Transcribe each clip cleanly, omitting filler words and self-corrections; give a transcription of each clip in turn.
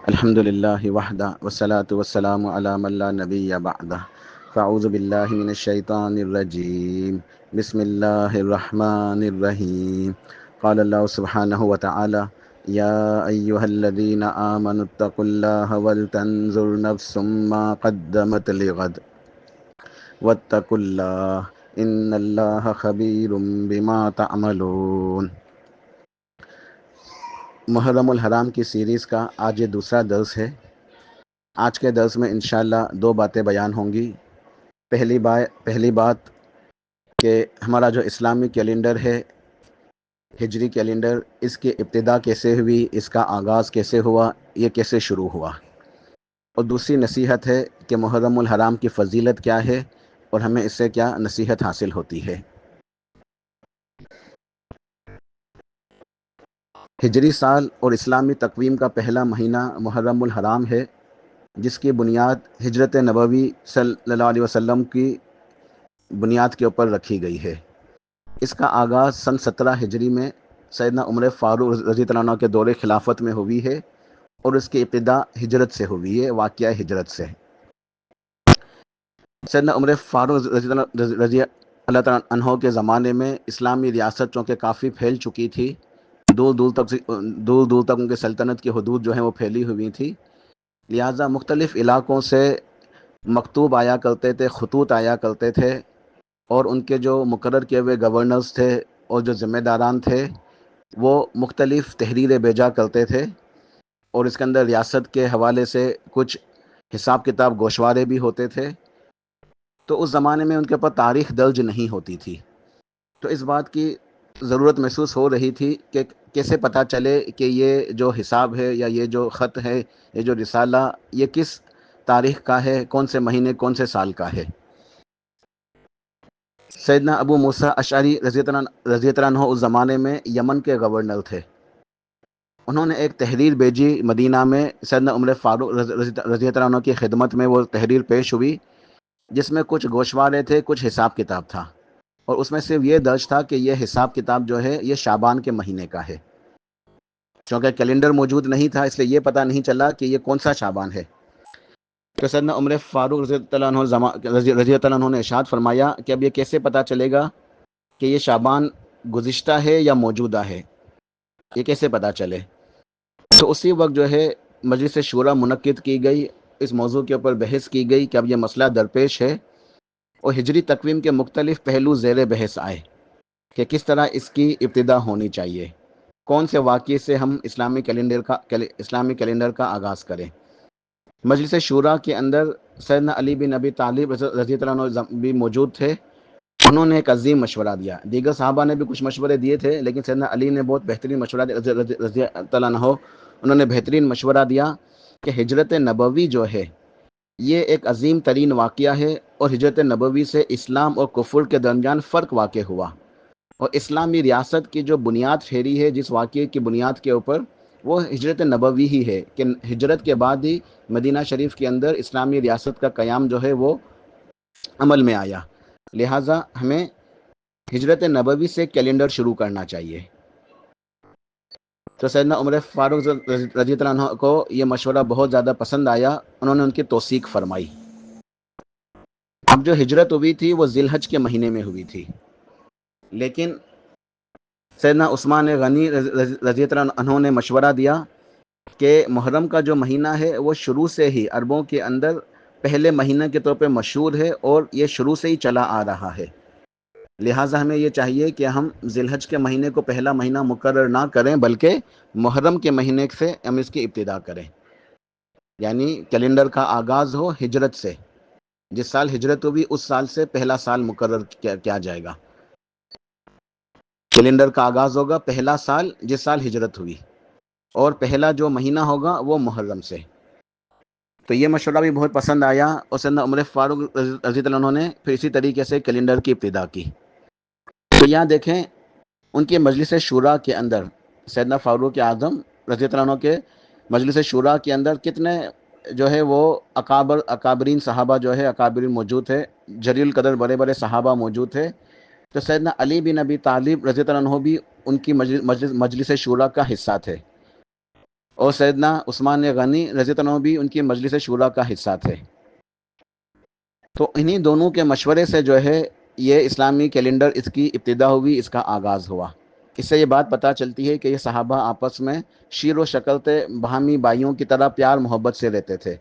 الحمد للہ وحدہ والصلاة والسلام علی من لا نبی بعدہ فاعوذ باللہ من الشیطان الرجیم بسم اللہ الرحمن الرحیم قال اللہ سبحانہ وتعالی یا ایہا الذین آمنوا اتقوا اللہ ولتنظر نفس ما قدمت لغد واتقوا اللہ ان اللہ خبیر بما تعملون۔ محرم الحرام کی سیریز کا آج یہ دوسرا درس ہے۔ آج کے درس میں انشاءاللہ دو باتیں بیان ہوں گی۔ پہلی بات کہ ہمارا جو اسلامی کیلنڈر ہے، ہجری کیلنڈر، اس کی ابتدا کیسے ہوئی، اس کا آغاز کیسے ہوا، یہ کیسے شروع ہوا۔ اور دوسری نصیحت ہے کہ محرم الحرام کی فضیلت کیا ہے اور ہمیں اس سے کیا نصیحت حاصل ہوتی ہے۔ ہجری سال اور اسلامی تقویم کا پہلا مہینہ محرم الحرام ہے، جس کی بنیاد ہجرت نبوی صلی اللہ علیہ وسلم کی بنیاد کے اوپر رکھی گئی ہے۔ اس کا آغاز سن 17 ہجری میں سیدنا عمر فاروق رضی اللہ عنہ کے دور خلافت میں ہوئی ہے، اور اس کی ابتدا ہجرت سے ہوئی ہے، واقعہ ہجرت سے۔ سیدنا عمر فاروق رضی اللہ تعالیٰ عنہ کے زمانے میں اسلامی ریاست چونکہ کافی پھیل چکی تھی، دور دور تک ان کے سلطنت کی حدود جو ہیں وہ پھیلی ہوئی تھی، لہٰذا مختلف علاقوں سے مکتوب آیا کرتے تھے، خطوط آیا کرتے تھے، اور ان کے جو مقرر کیے ہوئے گورنرز تھے اور جو ذمہ داران تھے وہ مختلف تحریریں بھیجا کرتے تھے، اور اس کے اندر ریاست کے حوالے سے کچھ حساب کتاب گوشوارے بھی ہوتے تھے۔ تو اس زمانے میں ان کے اوپر تاریخ درج نہیں ہوتی تھی، تو اس بات کی ضرورت محسوس ہو رہی تھی کہ کیسے پتہ چلے کہ یہ جو حساب ہے یا یہ جو خط ہے، یہ جو رسالہ، یہ کس تاریخ کا ہے، کون سے مہینے کون سے سال کا ہے۔ سیدنا ابو موسیٰ اشعری رضی اللہ عنہ اس زمانے میں یمن کے گورنر تھے۔ انہوں نے ایک تحریر بھیجی مدینہ میں، سیدنا عمر فاروق رضی اللہ عنہ کی خدمت میں وہ تحریر پیش ہوئی، جس میں کچھ گوشوارے تھے، کچھ حساب کتاب تھا، اور اس میں صرف یہ درج تھا کہ یہ حساب کتاب جو ہے یہ شعبان کے مہینے کا ہے۔ چونکہ کیلنڈر موجود نہیں تھا، اس لیے یہ پتہ نہیں چلا کہ یہ کون سا شعبان ہے۔ تو سیدنا عمر فاروق رضی اللہ عنہ نے ارشاد فرمایا کہ اب یہ کیسے پتہ چلے گا کہ یہ شعبان گزشتہ ہے یا موجودہ ہے، یہ کیسے پتہ چلے؟ تو اسی وقت جو ہے مجلس شورا منعقد کی گئی، اس موضوع کے اوپر بحث کی گئی کہ اب یہ مسئلہ درپیش ہے، اور ہجری تقویم کے مختلف پہلو زیر بحث آئے کہ کس طرح اس کی ابتدا ہونی چاہیے، کون سے واقعے سے ہم اسلامی کیلنڈر کا آغاز کریں۔ مجلس شورا کے اندر سیدنا علی بن ابی طالب رضی اللہ عنہ بھی موجود تھے۔ انہوں نے ایک عظیم مشورہ دیا، دیگر صحابہ نے بھی کچھ مشورے دیے تھے، لیکن سیدنا علی نے بہت بہترین مشورہ دیا، رضی اللہ عنہ، انہوں نے بہترین مشورہ دیا کہ ہجرت نبوی جو ہے یہ ایک عظیم ترین واقعہ ہے، اور ہجرت نبوی سے اسلام اور کفر کے درمیان فرق واقع ہوا، اور اسلامی ریاست کی جو بنیاد پھیری ہے جس واقعے کی بنیاد کے اوپر، وہ ہجرت نبوی ہی ہے کہ ہجرت کے بعد ہی مدینہ شریف کے اندر اسلامی ریاست کا قیام جو ہے وہ عمل میں آیا، لہٰذا ہمیں ہجرت نبوی سے کیلنڈر شروع کرنا چاہیے۔ تو سیدنا عمر فاروق رضی اللہ عنہ کو یہ مشورہ بہت زیادہ پسند آیا، انہوں نے ان کی توثیق فرمائی۔ اب جو ہجرت ہوئی تھی وہ ذی الحج کے مہینے میں ہوئی تھی، لیکن سیدنا عثمان غنی رضی اللہ عنہ نے مشورہ دیا کہ محرم کا جو مہینہ ہے وہ شروع سے ہی عربوں کے اندر پہلے مہینہ کے طور پہ مشہور ہے، اور یہ شروع سے ہی چلا آ رہا ہے، لہٰذا ہمیں یہ چاہیے کہ ہم ذی الحج کے مہینے کو پہلا مہینہ مقرر نہ کریں، بلکہ محرم کے مہینے سے ہم اس کی ابتدا کریں، یعنی کیلنڈر کا آغاز ہو ہجرت سے، جس سال ہجرت ہوئی اس سال سے پہلا سال مقرر کیا جائے گا۔ کیلنڈر کا آغاز ہوگا پہلا سال جس سال ہجرت ہوئی، اور پہلا جو مہینہ ہوگا وہ محرم سے۔ تو یہ مشورہ بھی بہت پسند آیا، اور سیدنا عمر فاروق رضی اللہ عنہ نے پھر اسی طریقے سے کیلنڈر کی ابتدا کی۔ تو یہاں دیکھیں ان کے مجلس شورا کے اندر سیدنا فاروق اعظم رضی اللہ عنہ کے مجلس شورا کے اندر کتنے جو ہے وہ اکابرین صحابہ جو ہے اکابرین موجود تھے، جلیل القدر بڑے بڑے صحابہ موجود تھے۔ تو سیدنا علی بن ابی طالب رضی اللہ عنہ بھی ان کی مجلس شورا کا حصہ تھے، اور سیدنا عثمان غنی رضی اللہ عنہ بھی ان کی مجلس شورا کا حصہ تھے۔ تو انہی دونوں کے مشورے سے جو ہے یہ اسلامی کیلنڈر اس کی ابتدا ہوئی، اس کا آغاز ہوا۔ اس سے یہ بات پتہ چلتی ہے کہ یہ صحابہ آپس میں شیر و شکل تھے، باہمی بھائیوں کی طرح پیار محبت سے رہتے تھے،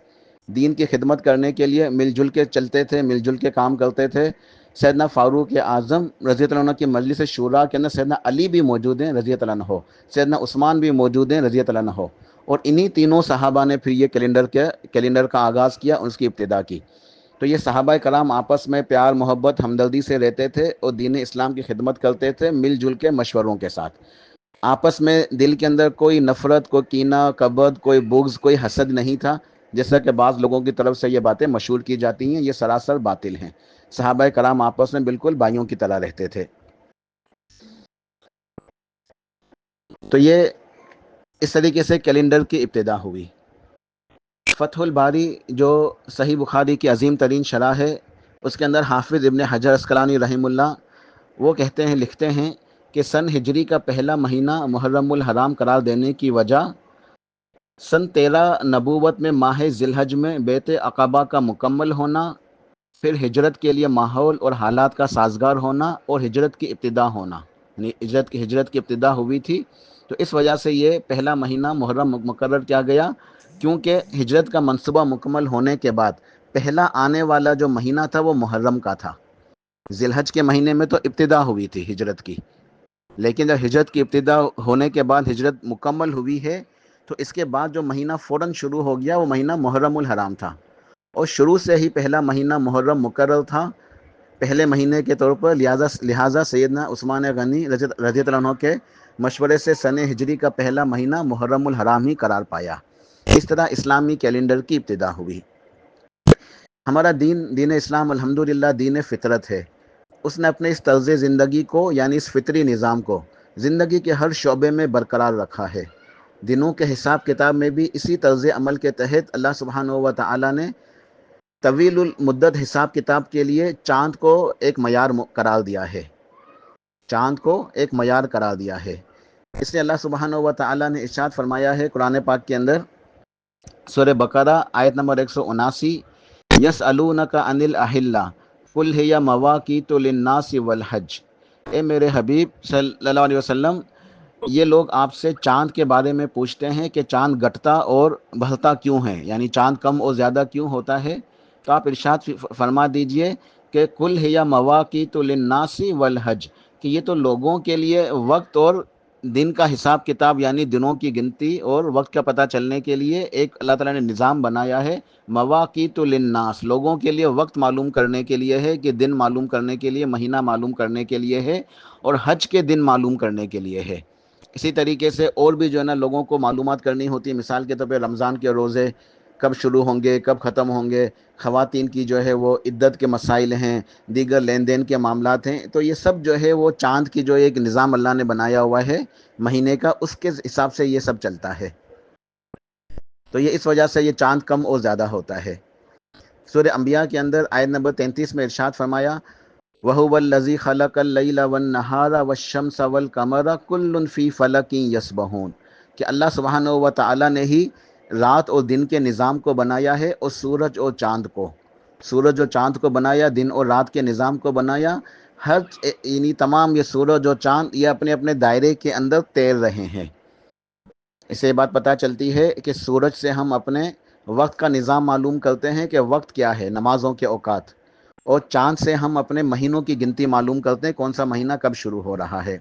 دین کی خدمت کرنے کے لیے مل جل کے چلتے تھے، مل جل کے کام کرتے تھے۔ سیدنا فاروق اعظم رضی اللہ عنہ کی مجلس شورا کے اندر سیدنا علی بھی موجود ہیں رضی اللہ عنہ، سیدنا عثمان بھی موجود ہیں رضی اللہ عنہ، اور انہی تینوں صحابہ نے پھر یہ کیلنڈر کا آغاز کیا، اس کی ابتدا کی۔ تو یہ صحابہ کرام آپس میں پیار محبت ہمدردی سے رہتے تھے اور دین اسلام کی خدمت کرتے تھے مل جل کے مشوروں کے ساتھ۔ آپس میں دل کے اندر کوئی نفرت، کوئی کینہ، کبد، کوئی بغض، کوئی حسد نہیں تھا، جیسا کہ بعض لوگوں کی طرف سے یہ باتیں مشہور کی جاتی ہیں، یہ سراسر باطل ہیں۔ صحابہ کرام آپس میں بالکل بھائیوں کی طرح رہتے تھے۔ تو یہ اس طریقے سے کیلنڈر کی ابتدا ہوئی۔ فتح الباری جو صحیح بخاری کی عظیم ترین شرح ہے، اس کے اندر حافظ ابن حجر عسقلانی رحمہ اللہ وہ کہتے ہیں، لکھتے ہیں کہ سن ہجری کا پہلا مہینہ محرم الحرام قرار دینے کی وجہ سن 13 نبوت میں ماہ ذی الحج میں بیت عقبہ کا مکمل ہونا، پھر ہجرت کے لیے ماحول اور حالات کا سازگار ہونا اور ہجرت کی ابتدا ہونا، یعنی ہجرت کی ابتدا ہوئی تھی، تو اس وجہ سے یہ پہلا مہینہ محرم مقرر کیا گیا، کیونکہ ہجرت کا منصوبہ مکمل ہونے کے بعد پہلا آنے والا جو مہینہ تھا وہ محرم کا تھا۔ ذی الحج کے مہینے میں تو ابتدا ہوئی تھی ہجرت کی، لیکن جب ہجرت کی ابتدا ہونے کے بعد ہجرت مکمل ہوئی ہے تو اس کے بعد جو مہینہ فوراً شروع ہو گیا وہ مہینہ محرم الحرام تھا، اور شروع سے ہی پہلا مہینہ محرم مقرر تھا پہلے مہینے کے طور پر، لہٰذا سیدنا عثمان غنی رضی اللہ عنہ کے مشورے سے سن ہجری کا پہلا مہینہ محرم الحرام ہی قرار پایا۔ اس طرح اسلامی کیلنڈر کی ابتدا ہوئی۔ ہمارا دین اسلام الحمدللہ دین فطرت ہے۔ اس نے اپنے اس طرز زندگی کو، یعنی اس فطری نظام کو زندگی کے ہر شعبے میں برقرار رکھا ہے۔ دنوں کے حساب کتاب میں بھی اسی طرز عمل کے تحت اللہ سبحانہ و تعالی نے طویل المدت حساب کتاب کے لیے چاند کو ایک معیار قرار دیا ہے، چاند کو ایک معیار قرار دیا ہے۔ اس لیے اللہ سبحانہ و تعالی نے ارشاد فرمایا ہے قرآن پاک کے اندر، سورہ بقرہ آیت نمبر 179، یسألونک عن الاحلہ قل ہی مواقیت للناس والحج۔ اے میرے حبیب صلی اللہ علیہ وسلم، یہ لوگ آپ سے چاند کے بارے میں پوچھتے ہیں کہ چاند گھٹتا اور بڑھتا کیوں ہے، یعنی چاند کم اور زیادہ کیوں ہوتا ہے، تو آپ ارشاد فرما دیجئے کہ قل ہی مواقیت للناس والحج، کہ یہ تو لوگوں کے لیے وقت اور دن کا حساب کتاب، یعنی دنوں کی گنتی اور وقت کا پتہ چلنے کے لیے ایک اللہ تعالیٰ نے نظام بنایا ہے۔ مواقیت للناس، لوگوں کے لیے وقت معلوم کرنے کے لیے ہے، کہ دن معلوم کرنے کے لیے، مہینہ معلوم کرنے کے لیے ہے، اور حج کے دن معلوم کرنے کے لیے ہے۔ اسی طریقے سے اور بھی جو ہے نا لوگوں کو معلومات کرنی ہوتی ہے، مثال کے طور پہ رمضان کے روزے کب شروع ہوں گے، کب ختم ہوں گے، خواتین کی جو ہے وہ عدت کے مسائل ہیں، دیگر لین دین کے معاملات ہیں، تو یہ سب جو ہے وہ چاند کی جو ایک نظام اللہ نے بنایا ہوا ہے مہینے کا، اس کے حساب سے یہ سب چلتا ہے۔ تو یہ اس وجہ سے یہ چاند کم اور زیادہ ہوتا ہے۔ سورہ انبیاء کے اندر آیت نمبر 33 میں ارشاد فرمایا، وَهُوَ الَّذِي خَلَقَ اللَّيْلَ وَالنَّهَارَ وَالشَّمْسَ وَالْقَمَرَ كُلٌّ فِي فَلَكٍ يَسْبَحُونَ، کہ اللہ سبحانہ و تعالی نے ہی رات اور دن کے نظام کو بنایا ہے، اور سورج اور چاند کو بنایا، دن اور رات کے نظام کو بنایا، یعنی تمام یہ سورج اور چاند یہ اپنے اپنے دائرے کے اندر تیر رہے ہیں۔ اس سے یہ بات پتہ چلتی ہے کہ سورج سے ہم اپنے وقت کا نظام معلوم کرتے ہیں کہ وقت کیا ہے، نمازوں کے اوقات، اور چاند سے ہم اپنے مہینوں کی گنتی معلوم کرتے ہیں، کون سا مہینہ کب شروع ہو رہا ہے۔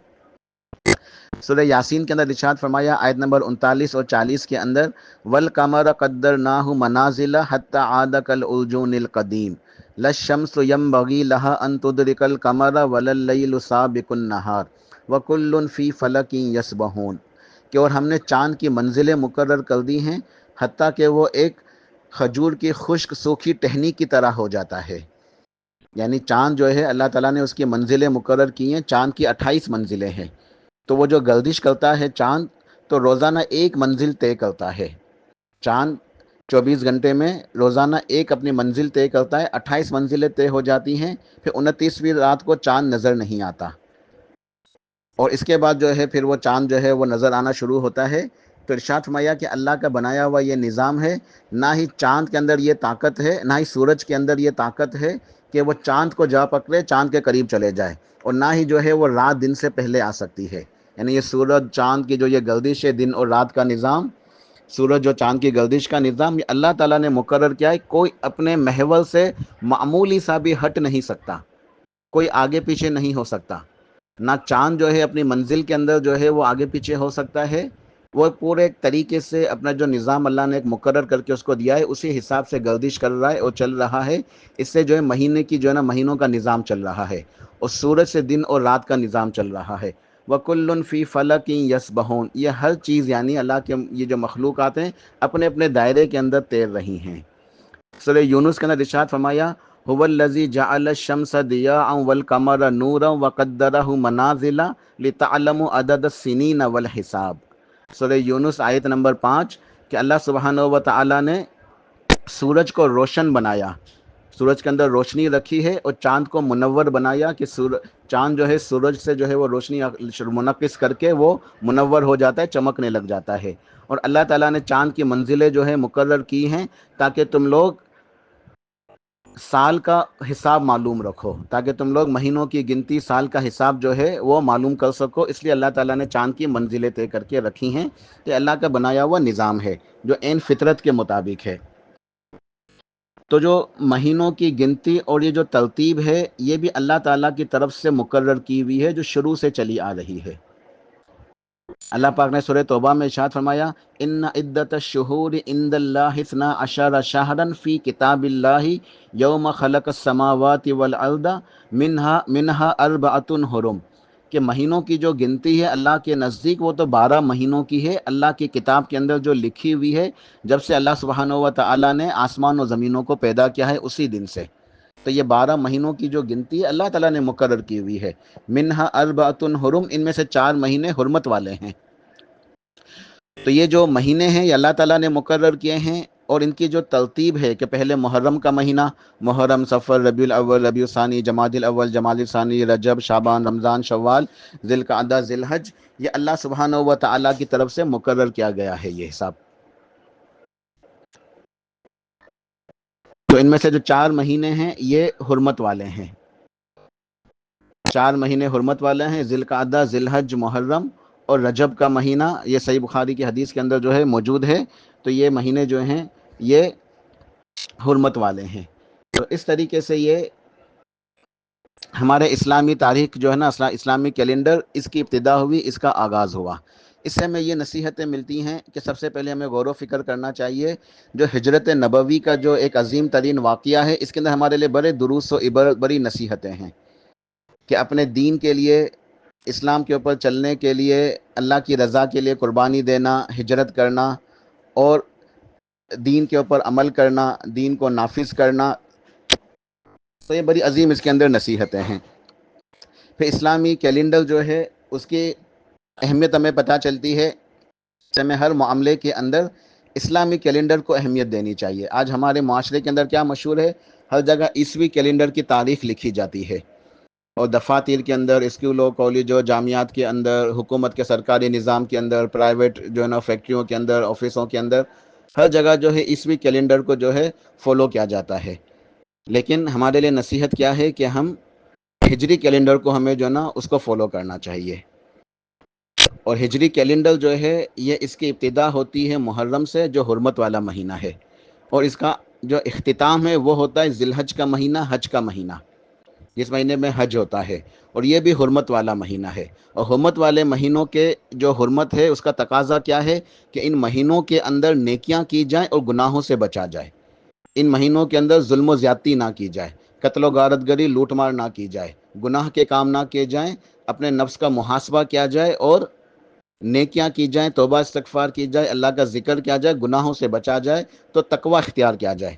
سورہ یاسین کے اندر ارشاد فرمایا آیت نمبر 39 اور 40 کے اندر، وَالْقَمَرَ قَدَّرْنَاهُ مَنَازِلَ حَتَّىٰ عَادَ كَالْعُرْجُونِ الْقَدِيمِ لَا الشَّمْسُ يَنبَغِي لَهَا أَن تُدْرِكَ الْقَمَرَ وَلَا اللَّيْلُ سَابِقُ النَّهَارِ وَكُلٌّ فِي فَلَكٍ يَسْبَحُونَ، کہ اور ہم نے چاند کی منزلیں مقرر کر دی ہیں حتیٰ کہ وہ ایک کھجور کی خشک سوکھی ٹہنی کی طرح ہو جاتا ہے، یعنی چاند جو ہے اللہ تعالیٰ نے اس کی منزلیں مقرر کی ہیں، چاند کی 28 منزلیں ہیں، تو وہ جو گردش کرتا ہے چاند تو روزانہ ایک منزل طے کرتا ہے، چاند 24 گھنٹے میں روزانہ ایک اپنی منزل طے کرتا ہے، 28 منزلیں طے ہو جاتی ہیں، پھر 29ویں رات کو چاند نظر نہیں آتا، اور اس کے بعد جو ہے پھر وہ چاند جو ہے وہ نظر آنا شروع ہوتا ہے تو ارشاد فرمایا کہ اللہ کا بنایا ہوا یہ نظام ہے، نہ ہی چاند کے اندر یہ طاقت ہے، نہ ہی سورج کے اندر یہ طاقت ہے کہ وہ چاند کو جا پکڑے، چاند کے قریب چلے جائے، اور نہ ہی جو ہے وہ رات دن سے پہلے آ سکتی ہے۔ یعنی یہ سورج چاند کی جو یہ گردش ہے، دن اور رات کا نظام، سورج اور چاند کی گردش کا نظام، یہ اللہ تعالیٰ نے مقرر کیا ہے۔ کوئی اپنے محور سے معمولی سا بھی ہٹ نہیں سکتا، کوئی آگے پیچھے نہیں ہو سکتا۔ نہ چاند جو ہے اپنی منزل کے اندر جو ہے وہ آگے پیچھے ہو سکتا ہے، وہ پورے ایک طریقے سے اپنا جو نظام اللہ نے ایک مقرر کر کے اس کو دیا ہے، اسی حساب سے گردش کر رہا ہے اور چل رہا ہے۔ اس سے جو ہے مہینے کی جو ہے نا مہینوں کا نظام چل رہا ہے، اور سورج سے دن اور رات کا نظام چل رہا ہے۔ وَكُلٌّ فِي فَلَكٍ يَسْبَحُونَ، یہ ہر چیز یعنی اللہ کے یہ جو مخلوقات ہیں اپنے اپنے دائرے کے اندر تیر رہی ہیں۔ سورہ یونس کے اندر ارشاد فرمایا هو الذی جعل الشمس ضیاء والقمر نورا وقدرہ منازل لتعلموا عدد السنین والحساب۔ سورہ یونس آیت نمبر 5 کہ اللہ سبحانہ و تعالیٰ نے سورج کو روشن بنایا، سورج کے اندر روشنی رکھی ہے، اور چاند کو منور بنایا کہ چاند جو ہے سورج سے جو ہے وہ روشنی منعکس کر کے وہ منور ہو جاتا ہے، چمکنے لگ جاتا ہے۔ اور اللہ تعالیٰ نے چاند کی منزلیں جو ہے مقرر کی ہیں تاکہ تم لوگ سال کا حساب معلوم رکھو، تاکہ تم لوگ مہینوں کی گنتی، سال کا حساب جو ہے وہ معلوم کر سکو۔ اس لیے اللہ تعالیٰ نے چاند کی منزلیں طے کر کے رکھی ہیں، کہ اللہ کا بنایا ہوا نظام ہے جو عین فطرت کے مطابق ہے۔ تو جو مہینوں کی گنتی اور یہ جو ترتیب ہے، یہ بھی اللہ تعالیٰ کی طرف سے مقرر کی ہوئی ہے، جو شروع سے چلی آ رہی ہے۔ اللہ پاک نے سورہ توبہ میں ارشاد فرمایا ان عدت الشہور عند اللہ 12 شہرا فی کتاب اللہ یوم خلق السماوات والارض منها 4 حرم، کہ مہینوں کی جو گنتی ہے اللہ کے نزدیک وہ تو 12 مہینوں کی ہے، اللہ کی کتاب کے اندر جو لکھی ہوئی ہے جب سے اللہ سبحانہ و تعالیٰ نے آسمان و زمینوں کو پیدا کیا ہے اسی دن سے۔ تو یہ 12 مہینوں کی جو گنتی ہے اللہ تعالیٰ نے مقرر کی ہوئی ہے۔ منہا 4 حرم، ان میں سے 4 مہینے حرمت والے ہیں۔ تو یہ جو مہینے ہیں یہ اللہ تعالیٰ نے مقرر کیے ہیں، اور ان کی جو ترتیب ہے کہ پہلے محرم کا مہینہ، محرم، صفر، ربیع الاول، ربیع الثانی، جمادی الاول، جمادی الثانی، رجب، شعبان، رمضان، شوال، ذی القعدہ، ذی الحج، یہ اللہ سبحانہ و تعالیٰ کی طرف سے مقرر کیا گیا ہے یہ حساب۔ تو ان میں سے جو 4 مہینے ہیں یہ حرمت والے ہیں، 4 مہینے حرمت والے ہیں، ذی القعدہ، ذی الحج، محرم اور رجب کا مہینہ، یہ صحیح بخاری کی حدیث کے اندر جو ہے موجود ہے۔ تو یہ مہینے جو ہیں یہ حرمت والے ہیں۔ تو اس طریقے سے یہ ہمارے اسلامی تاریخ جو ہے نا، اسلامی کیلنڈر، اس کی ابتدا ہوئی، اس کا آغاز ہوا۔ اس سے ہمیں یہ نصیحتیں ملتی ہیں کہ سب سے پہلے ہمیں غور و فکر کرنا چاہیے، جو ہجرت نبوی کا جو ایک عظیم ترین واقعہ ہے، اس کے اندر ہمارے لیے بڑے دروس و عبرت، بڑی نصیحتیں ہیں کہ اپنے دین کے لیے، اسلام کے اوپر چلنے کے لیے، اللہ کی رضا کے لیے قربانی دینا، ہجرت کرنا اور دین کے اوپر عمل کرنا، دین کو نافذ کرنا، تو یہ بڑی عظیم اس کے اندر نصیحتیں ہیں۔ پھر اسلامی کیلنڈر جو ہے اس کی اہمیت ہمیں پتہ چلتی ہے، ہمیں ہر معاملے کے اندر اسلامی کیلنڈر کو اہمیت دینی چاہیے۔ آج ہمارے معاشرے کے اندر کیا مشہور ہے، ہر جگہ عیسوی کیلنڈر کی تاریخ لکھی جاتی ہے، اور دفاتر کے اندر، اسکولوں، کالجوں، جامعات کے اندر، حکومت کے سرکاری نظام کے اندر، پرائیویٹ جو ہے نا فیکٹریوں کے اندر، آفسوں کے اندر، ہر جگہ جو ہے عیسوی کیلنڈر کو جو ہے فالو کیا جاتا ہے۔ لیکن ہمارے لیے نصیحت کیا ہے کہ ہم ہجری کیلنڈر کو ہمیں جو ہے نا اس کو فالو کرنا چاہیے۔ اور ہجری کیلنڈر جو ہے یہ اس کی ابتدا ہوتی ہے محرم سے، جو حرمت والا مہینہ ہے، اور اس کا جو اختتام ہے وہ ہوتا ہے ذی الحج کا مہینہ، حج کا مہینہ، جس مہینے میں حج ہوتا ہے، اور یہ بھی حرمت والا مہینہ ہے۔ اور حرمت والے مہینوں کے جو حرمت ہے اس کا تقاضا کیا ہے کہ ان مہینوں کے اندر نیکیاں کی جائیں اور گناہوں سے بچا جائے۔ ان مہینوں کے اندر ظلم و زیادتی نہ کی جائے، قتل و غارت گری، لوٹ مار نہ کی جائے، گناہ کے کام نہ کیے جائیں، اپنے نفس کا محاسبہ کیا جائے اور نیکیاں کی جائیں، توبہ استغفار کی جائے، اللہ کا ذکر کیا جائے، گناہوں سے بچا جائے، تو تقوی اختیار کیا جائے۔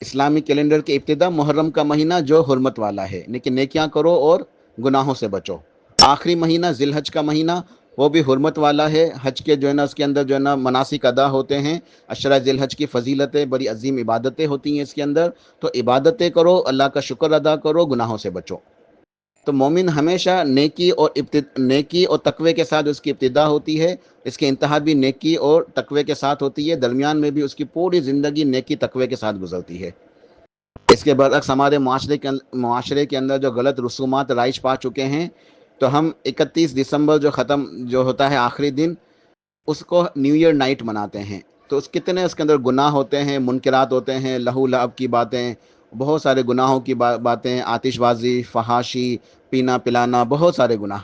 اسلامی کیلنڈر کی ابتدا محرم کا مہینہ جو حرمت والا ہے، لیکن نیکیاں کرو اور گناہوں سے بچو۔ آخری مہینہ ذی الحج کا مہینہ، وہ بھی حرمت والا ہے، حج کے جو ہے نا اس کے اندر جو ہے نا مناسک ادا ہوتے ہیں، عشرہ ذی الحج کی فضیلتیں، بڑی عظیم عبادتیں ہوتی ہیں اس کے اندر، تو عبادتیں کرو، اللہ کا شکر ادا کرو، گناہوں سے بچو۔ تو مومن ہمیشہ نیکی اور تقوی کے ساتھ اس کی ابتدا ہوتی ہے، اس کی انتہا بھی نیکی اور تقوی کے ساتھ ہوتی ہے، درمیان میں بھی اس کی پوری زندگی نیکی تقوی کے ساتھ گزرتی ہے۔ اس کے برعکس ہمارے معاشرے کے اندر جو غلط رسومات رائج پا چکے ہیں، تو ہم 31 دسمبر جو ہوتا ہے آخری دن، اس کو نیو ایئر نائٹ مناتے ہیں۔ تو کتنے اس کے اندر گناہ ہوتے ہیں، منکرات ہوتے ہیں، لہو لعب کی باتیں، بہت سارے گناہوں کی باتیں، آتش بازی، فحاشی، پینا پلانا، بہت سارے گناہ۔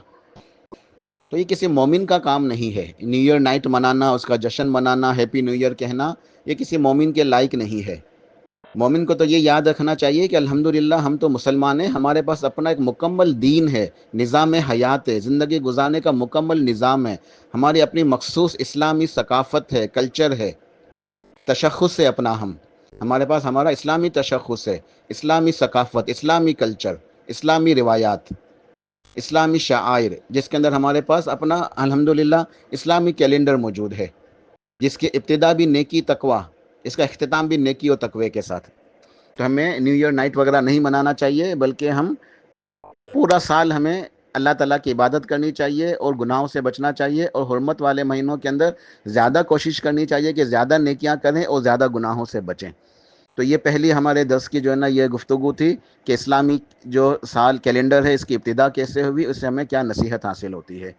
تو یہ کسی مومن کا کام نہیں ہے، نیو ایئر نائٹ منانا، اس کا جشن منانا، ہیپی نیو ایئر کہنا، یہ کسی مومن کے لائق نہیں ہے۔ مومن کو تو یہ یاد رکھنا چاہیے کہ الحمدللہ ہم تو مسلمان ہیں، ہمارے پاس اپنا ایک مکمل دین ہے، نظام حیات ہے، زندگی گزارنے کا مکمل نظام ہے، ہماری اپنی مخصوص اسلامی ثقافت ہے، کلچر ہے، تشخص ہے اپنا۔ ہمارے پاس ہمارا اسلامی تشخص ہے، اسلامی ثقافت، اسلامی کلچر، اسلامی روایات، اسلامی شعائر، جس کے اندر ہمارے پاس اپنا الحمدللہ اسلامی کیلنڈر موجود ہے، جس کی ابتدا بھی نیکی تقوی، اس کا اختتام بھی نیکی اور تقوی کے ساتھ۔ تو ہمیں نیو ایئر نائٹ وغیرہ نہیں منانا چاہیے، بلکہ ہم پورا سال ہمیں اللہ تعالیٰ کی عبادت کرنی چاہیے اور گناہوں سے بچنا چاہیے، اور حرمت والے مہینوں کے اندر زیادہ کوشش کرنی چاہیے کہ زیادہ نیکیاں کریں اور زیادہ گناہوں سے بچیں۔ تو یہ پہلی ہمارے درس کی جو ہے نا یہ گفتگو تھی کہ اسلامی جو سال کیلنڈر ہے، اس کی ابتدا کیسے ہوئی، اس سے ہمیں کیا نصیحت حاصل ہوتی ہے۔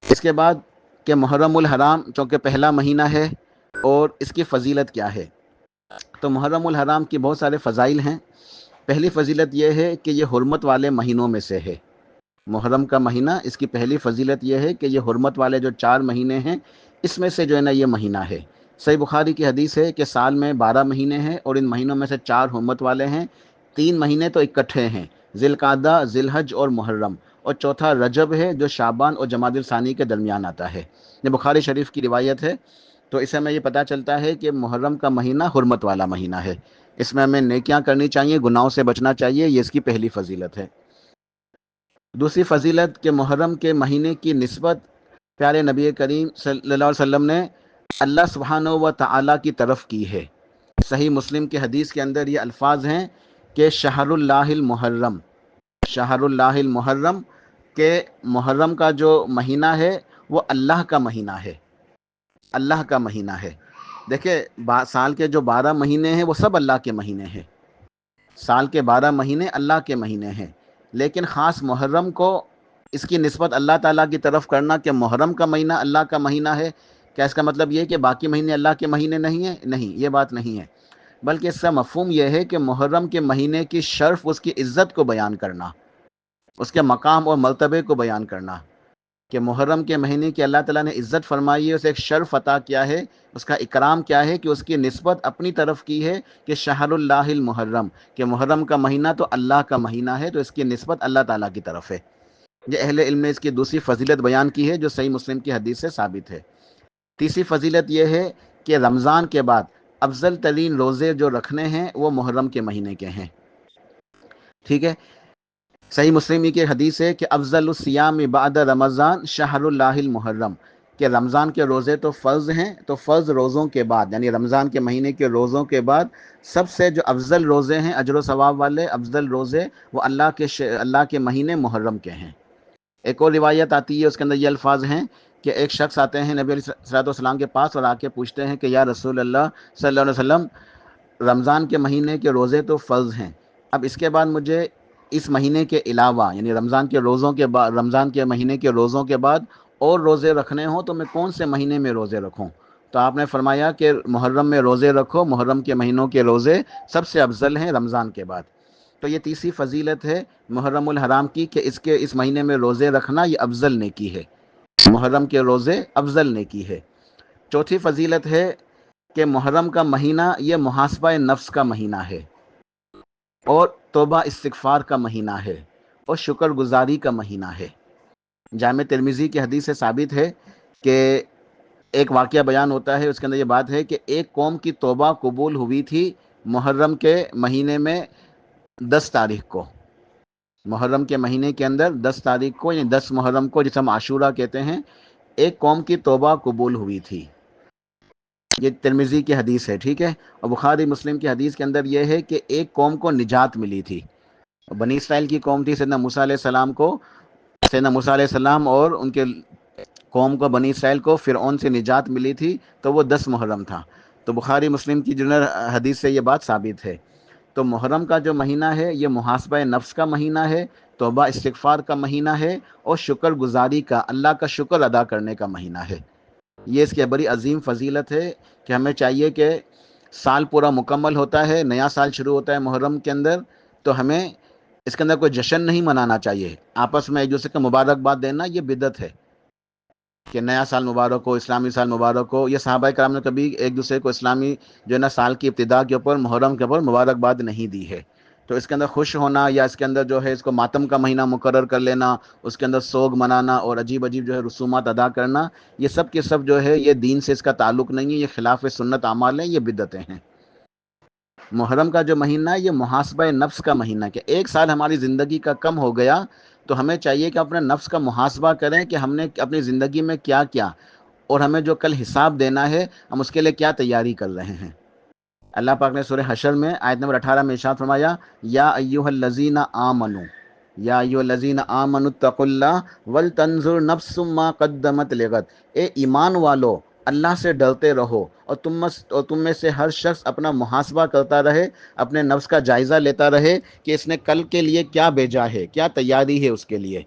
اس کے بعد کہ محرم الحرام چونکہ پہلا مہینہ ہے اور اس کی فضیلت کیا ہے، تو محرم الحرام کی بہت سارے فضائل ہیں۔ پہلی فضیلت یہ ہے کہ یہ حرمت والے مہینوں میں سے ہے۔ محرم کا مہینہ، اس کی پہلی فضیلت یہ ہے کہ یہ حرمت والے جو 4 مہینے ہیں، اس میں سے جو ہے نا یہ مہینہ ہے۔ صحیح بخاری کی حدیث ہے کہ سال میں 12 مہینے ہیں اور ان مہینوں میں سے 4 حرمت والے ہیں، 3 مہینے تو اکٹھے ہیں، ذی القعدہ، ذی الحج اور محرم، اور چوتھا رجب ہے جو شعبان اور جمادی الثانی کے درمیان آتا ہے۔ یہ بخاری شریف کی روایت ہے۔ تو اس سے ہمیں یہ پتہ چلتا ہے کہ محرم کا مہینہ حرمت والا مہینہ ہے، اس میں ہمیں نیکیاں کرنی چاہیے، گناہوں سے بچنا چاہیے، یہ اس کی پہلی فضیلت ہے۔ دوسری فضیلت کہ محرم کے مہینے کی نسبت پیارے نبی کریم صلی اللہ علیہ وسلم نے اللہ سبحانہ و تعالیٰ کی طرف کی ہے۔ صحیح مسلم کے حدیث کے اندر یہ الفاظ ہیں کہ شہر اللہ المحرم، شہر اللہ المحرم، کہ محرم کا جو مہینہ ہے وہ اللہ کا مہینہ ہے، اللہ کا مہینہ ہے۔ دیکھیں سال کے جو 12 مہینے ہیں وہ سب اللہ کے مہینے ہیں، سال کے 12 مہینے اللہ کے مہینے ہیں، لیکن خاص محرم کو اس کی نسبت اللہ تعالیٰ کی طرف کرنا کہ محرم کا مہینہ اللہ کا مہینہ ہے، کیا اس کا مطلب یہ کہ باقی مہینے اللہ کے مہینے نہیں ہیں؟ نہیں، یہ بات نہیں ہے، بلکہ اس کا مفہوم یہ ہے کہ محرم کے مہینے کی شرف، اس کی عزت کو بیان کرنا، اس کے مقام اور مرتبے کو بیان کرنا، کہ محرم کے مہینے کی اللہ تعالیٰ نے عزت فرمائی ہے، اسے ایک شرف عطا کیا ہے، اس کا اکرام کیا ہے کہ اس کی نسبت اپنی طرف کی ہے کہ شہر اللہ المحرم، کہ محرم کا مہینہ تو اللہ کا مہینہ ہے، تو اس کی نسبت اللہ تعالیٰ کی طرف ہے۔ یہ اہل علم نے اس کی دوسری فضیلت بیان کی ہے جو صحیح مسلم کی حدیث سے ثابت ہے۔ تیسری فضیلت یہ ہے کہ رمضان کے بعد افضل ترین روزے جو رکھنے ہیں وہ محرم کے مہینے کے ہیں، ٹھیک ہے۔ صحیح مسلم کی حدیث ہے کہ افضل الصیام بعد رمضان شہر اللہ المحرم، کہ رمضان کے روزے تو فرض ہیں، تو فرض روزوں کے بعد یعنی رمضان کے مہینے کے روزوں کے بعد سب سے جو افضل روزے ہیں، اجر و ثواب والے افضل روزے، وہ اللہ کے مہینے محرم کے ہیں۔ ایک اور روایت آتی ہے، اس کے اندر یہ الفاظ ہیں کہ ایک شخص آتے ہیں نبی علیہ الصلوۃ والسلام کے پاس اور آ کے پوچھتے ہیں کہ یا رسول اللہ صلی اللہ علیہ وسلم، رمضان کے مہینے کے روزے تو فرض ہیں، اب اس کے بعد مجھے اس مہینے کے علاوہ یعنی رمضان کے روزوں کے بعد، رمضان کے مہینے کے روزوں کے بعد اور روزے رکھنے ہوں تو میں کون سے مہینے میں روزے رکھوں؟ تو آپ نے فرمایا کہ محرم میں روزے رکھو، محرم کے مہینوں کے روزے سب سے افضل ہیں رمضان کے بعد۔ تو یہ تیسری فضیلت ہے محرم الحرام کی کہ اس مہینے میں روزے رکھنا یہ افضل نیکی ہے، محرم کے روزے افضل نیکی ہے۔ چوتھی فضیلت ہے کہ محرم کا مہینہ یہ محاسبہ نفس کا مہینہ ہے اور توبہ استغفار کا مہینہ ہے اور شکر گزاری کا مہینہ ہے۔ جامع ترمذی کی حدیث سے ثابت ہے کہ ایک واقعہ بیان ہوتا ہے، اس کے اندر یہ بات ہے کہ ایک قوم کی توبہ قبول ہوئی تھی محرم کے مہینے میں 10 تاریخ کو، محرم کے مہینے کے اندر 10 تاریخ کو یعنی 10 محرم کو، جسے ہم عاشورہ کہتے ہیں، ایک قوم کی توبہ قبول ہوئی تھی۔ یہ ترمذی کی حدیث ہے، ٹھیک ہے۔ اور بخاری مسلم کی حدیث کے اندر یہ ہے کہ ایک قوم کو نجات ملی تھی، بنی اسرائیل کی قوم تھی، سیدنا موسیٰ علیہ السلام اور ان کے قوم کو، بنی اسرائیل کو فرعون سے نجات ملی تھی، تو وہ 10 محرم تھا۔ تو بخاری مسلم کی جنرل حدیث سے یہ بات ثابت ہے۔ تو محرم کا جو مہینہ ہے یہ محاسبہ نفس کا مہینہ ہے، توبہ استغفار کا مہینہ ہے، اور شکر گزاری کا، اللہ کا شکر ادا کرنے کا مہینہ ہے۔ یہ اس کی بڑی عظیم فضیلت ہے کہ ہمیں چاہیے کہ سال پورا مکمل ہوتا ہے، نیا سال شروع ہوتا ہے محرم کے اندر، تو ہمیں اس کے اندر کوئی جشن نہیں منانا چاہیے، آپس میں ایک دوسرے کو مبارکباد دینا یہ بدعت ہے کہ نیا سال مبارک ہو، اسلامی سال مبارک ہو۔ یہ صحابہ کرام نے کبھی ایک دوسرے کو اسلامی جو ہے نا سال کی ابتدا کے اوپر، محرم کے اوپر مبارکباد نہیں دی ہے۔ تو اس کے اندر خوش ہونا یا اس کے اندر جو ہے اس کو ماتم کا مہینہ مقرر کر لینا، اس کے اندر سوگ منانا اور عجیب عجیب جو ہے رسومات ادا کرنا، یہ سب کے سب جو ہے یہ دین سے اس کا تعلق نہیں ہے، یہ خلاف سنت اعمال ہیں، یہ بدعتیں ہیں۔ محرم کا جو مہینہ ہے یہ محاسبہ نفس کا مہینہ ہے کہ ایک سال ہماری زندگی کا کم ہو گیا تو ہمیں چاہیے کہ اپنے نفس کا محاسبہ کریں کہ ہم نے اپنی زندگی میں کیا کیا، اور ہمیں جو کل حساب دینا ہے ہم اس کے لیے کیا تیاری کر رہے ہیں۔ اللہ پاک نے سورہ حشر میں آیت نمبر 18 میں ارشاد فرمایا، یا ایھا الذین آمنوا، یا ایھا الذین آمنوا اتقوا اللہ ولتنظر نفس ما قدمت لغد، اے ایمان والو اللہ سے ڈرتے رہو، اور تم میں سے ہر شخص اپنا محاسبہ کرتا رہے، اپنے نفس کا جائزہ لیتا رہے کہ اس نے کل کے لیے کیا بھیجا ہے، کیا تیاری ہے اس کے لیے،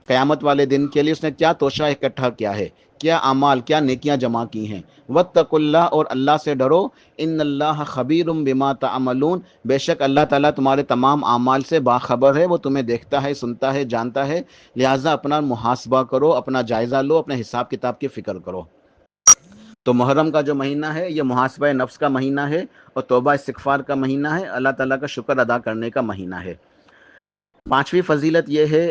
قیامت والے دن کے لیے اس نے کیا توشہ اکٹھا کیا ہے، کیا اعمال، کیا نیکیاں جمع کی ہیں۔ واتقوا اللہ، اور اللہ سے ڈرو، ان اللہ خبیر بما تعملون، بے شک اللہ تعالیٰ تمہارے تمام اعمال سے باخبر ہے، وہ تمہیں دیکھتا ہے، سنتا ہے، جانتا ہے، لہٰذا اپنا محاسبہ کرو، اپنا جائزہ لو، اپنے حساب کتاب کی فکر کرو۔ تو محرم کا جو مہینہ ہے یہ محاسبہ نفس کا مہینہ ہے، اور توبہ استغفار کا مہینہ ہے، اللہ تعالیٰ کا شکر ادا کرنے کا مہینہ ہے۔ پانچویں فضیلت یہ ہے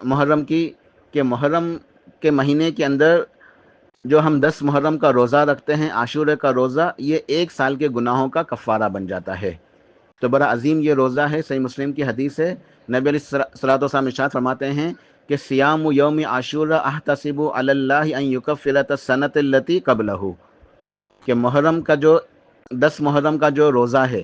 محرم کی کہ محرم کے مہینے کے اندر جو ہم 10 محرم کا روزہ رکھتے ہیں، عاشورے کا روزہ، یہ ایک سال کے گناہوں کا کفارہ بن جاتا ہے۔ تو بڑا عظیم یہ روزہ ہے، صحیح مسلم کی حدیث ہے، نبی علیہ الصلوۃ والسلام ارشاد فرماتے ہیں کہ صیام یوم عاشورہ احتسب علی اللہ ان یکفر السنۃ التی قبلہ، کہ محرم کا جو 10 محرم کا جو روزہ ہے،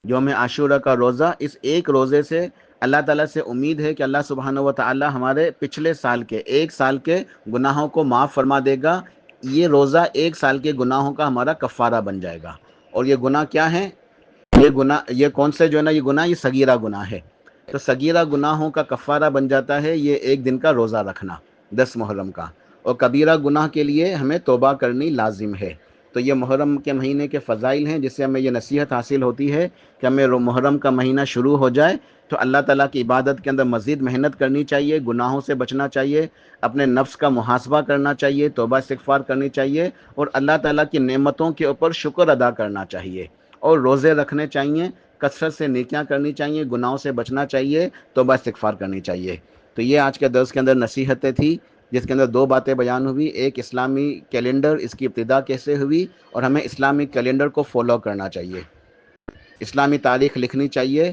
یوم عاشورہ کا روزہ، اس ایک روزے سے اللہ تعالیٰ سے امید ہے کہ اللہ سبحانہ و تعالیٰ ہمارے پچھلے سال کے، ایک سال کے گناہوں کو معاف فرما دے گا۔ یہ روزہ ایک سال کے گناہوں کا ہمارا کفارہ بن جائے گا۔ اور یہ گناہ کیا ہیں؟ یہ کون سے جو ہے نا یہ گناہ، یہ صغیرہ گناہ ہے۔ تو صغیرہ گناہوں کا کفارہ بن جاتا ہے یہ ایک دن کا روزہ رکھنا 10 محرم کا، اور کبیرہ گناہ کے لیے ہمیں توبہ کرنی لازم ہے۔ تو یہ محرم کے مہینے کے فضائل ہیں جس سے ہمیں یہ نصیحت حاصل ہوتی ہے کہ ہمیں محرم کا مہینہ شروع ہو جائے تو اللہ تعالیٰ کی عبادت کے اندر مزید محنت کرنی چاہیے، گناہوں سے بچنا چاہیے، اپنے نفس کا محاسبہ کرنا چاہیے، توبہ استغفار کرنی چاہیے، اور اللہ تعالیٰ کی نعمتوں کے اوپر شکر ادا کرنا چاہیے، اور روزے رکھنے چاہیے، کثرت سے نیکیاں کرنی چاہیے، گناہوں سے بچنا چاہیے، توبہ استغفار کرنی چاہیے۔ تو یہ آج کے درس کے اندر نصیحتیں تھی جس کے اندر 2 باتیں بیان ہوئی، ایک اسلامی کیلنڈر، اس کی ابتدا کیسے ہوئی، اور ہمیں اسلامی کیلنڈر کو فالو کرنا چاہیے، اسلامی تاریخ لکھنی چاہیے۔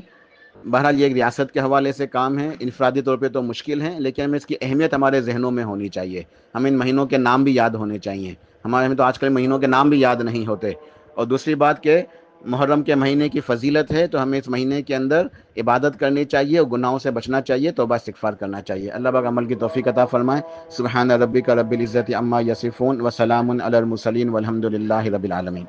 بہرحال یہ ایک ریاست کے حوالے سے کام ہے، انفرادی طور پہ تو مشکل ہے، لیکن ہمیں اس کی اہمیت ہمارے ذہنوں میں ہونی چاہیے، ہمیں ان مہینوں کے نام بھی یاد ہونے چاہیے، ہمیں تو آج کل مہینوں کے نام بھی یاد نہیں ہوتے۔ اور دوسری بات کہ محرم کے مہینے کی فضیلت ہے تو ہمیں اس مہینے کے اندر عبادت کرنی چاہیے اور گناہوں سے بچنا چاہیے، توبہ استغفار کرنا چاہیے۔ اللہ پاک عمل کی توفیق عطا فرمائے۔ سبحان ربک رب العزت عما یصفون وسلام علی المرسلین والحمد للہ رب العالمین۔